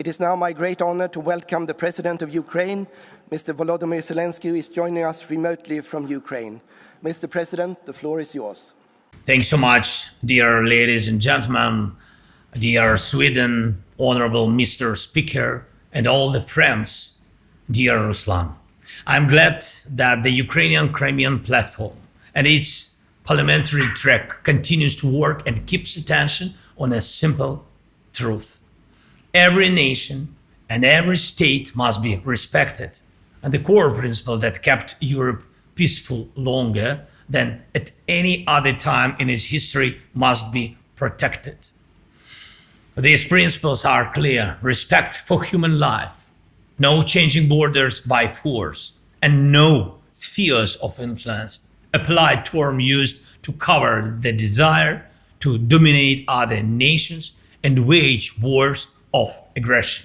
It is now my great honor to welcome the President of Ukraine, Mr. Volodymyr Zelenskyy, who is joining us remotely from Ukraine. Mr. President, the floor is yours. Thanks so much, dear ladies and gentlemen, dear Sweden, Honorable Mr. Speaker, and all the friends, dear Ruslan. I'm glad that the Ukrainian Crimea Platform and its parliamentary track continues to work and keeps attention on a simple truth. Every nation and every state must be respected, and the core principle that kept Europe peaceful longer than at any other time in its history must be protected. These principles are clear: respect for human life, no changing borders by force, and no spheres of influence, a polite term used to cover the desire to dominate other nations and wage wars of aggression.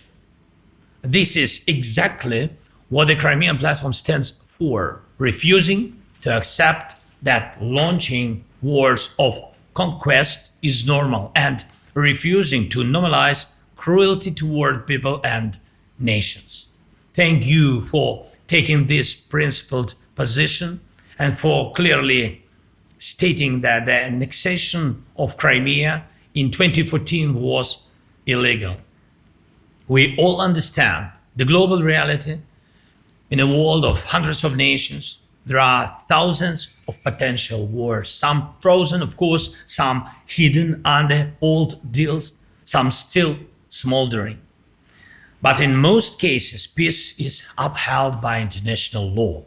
This is exactly what the Crimean Platform stands for, refusing to accept that launching wars of conquest is normal and refusing to normalize cruelty toward people and nations. Thank you for taking this principled position and for clearly stating that the annexation of Crimea in 2014 was illegal. We all understand the global reality. In a world of hundreds of nations, there are thousands of potential wars, some frozen, of course, some hidden under old deals, some still smoldering. But in most cases, peace is upheld by international law,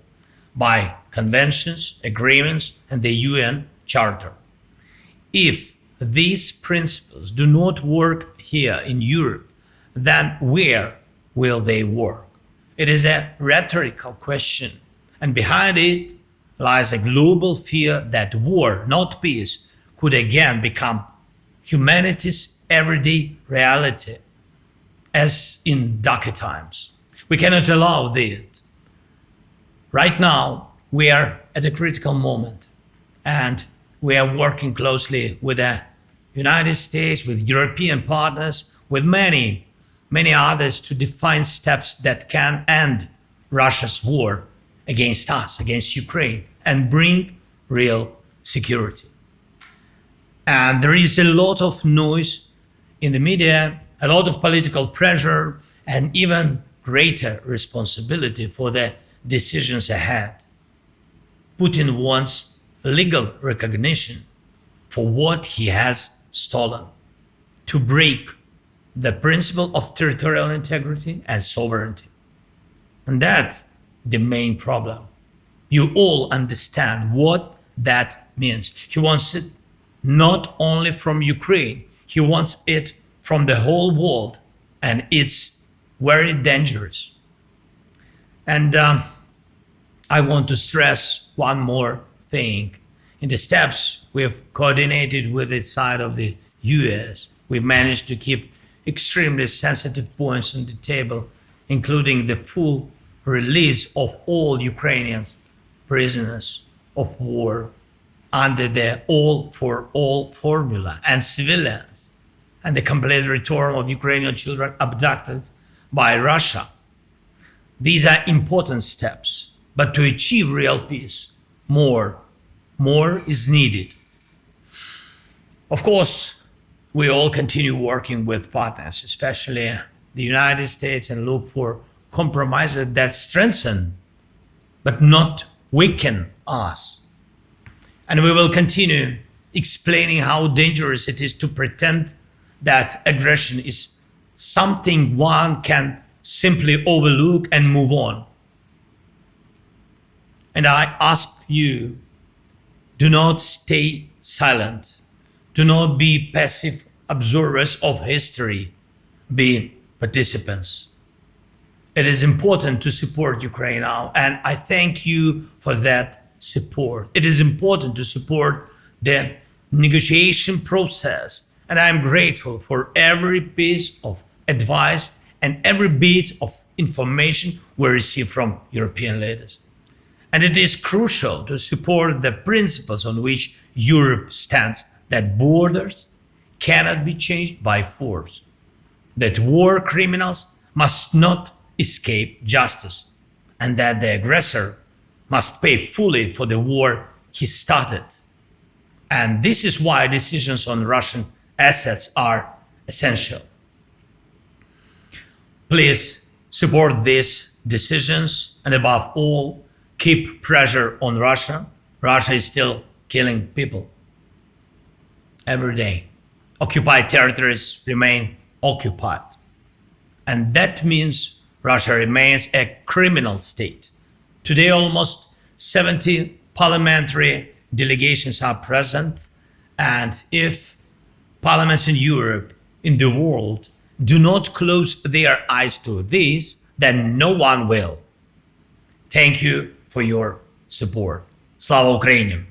by conventions, agreements, and the UN Charter. If these principles do not work here in Europe, then where will they work? It is a rhetorical question, and behind it lies a global fear that war, not peace, could again become humanity's everyday reality, as in darker times. We cannot allow this. Right now, we are at a critical moment, and we are working closely with the United States, with European partners, with many others to define steps that can end Russia's war against us, against Ukraine, and bring real security. And there is a lot of noise in the media, a lot of political pressure, and even greater responsibility for the decisions ahead. Putin wants legal recognition for what he has stolen, to break the principle of territorial integrity and sovereignty. And that's the main problem. You all understand what that means. He wants it not only from Ukraine, he wants it from the whole world, and it's very dangerous. And I want to stress one more thing. In the steps we've coordinated with the side of the US, we've managed to keep extremely sensitive points on the table, including the full release of all Ukrainian prisoners of war under the all for all formula, and civilians, and the complete return of Ukrainian children abducted by Russia. These are important steps, but to achieve real peace, more is needed. Of course, we all continue working with partners, especially the United States, and look for compromises that strengthen but not weaken us. And we will continue explaining how dangerous it is to pretend that aggression is something one can simply overlook and move on. And I ask you, do not stay silent. Do not be passive observers of history. Be participants. It is important to support Ukraine now, and I thank you for that support. It is important to support the negotiation process, and I am grateful for every piece of advice and every bit of information we receive from European leaders. And it is crucial to support the principles on which Europe stands, that borders cannot be changed by force. that war criminals must not escape justice, and that the aggressor must pay fully for the war he started. And this is why decisions on Russian assets are essential. Please support these decisions, and above all, keep pressure on Russia. Russia is still killing people every day. Occupied territories remain occupied. And that means Russia remains a criminal state. Today, almost 70 parliamentary delegations are present, and if parliaments in Europe, in the world, do not close their eyes to this, then no one will. Thank you for your support. Slava Ukraini!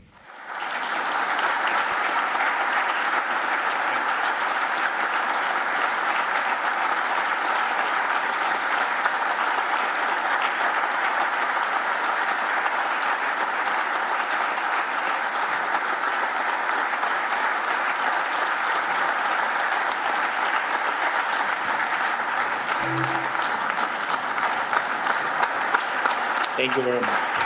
Thank you very much.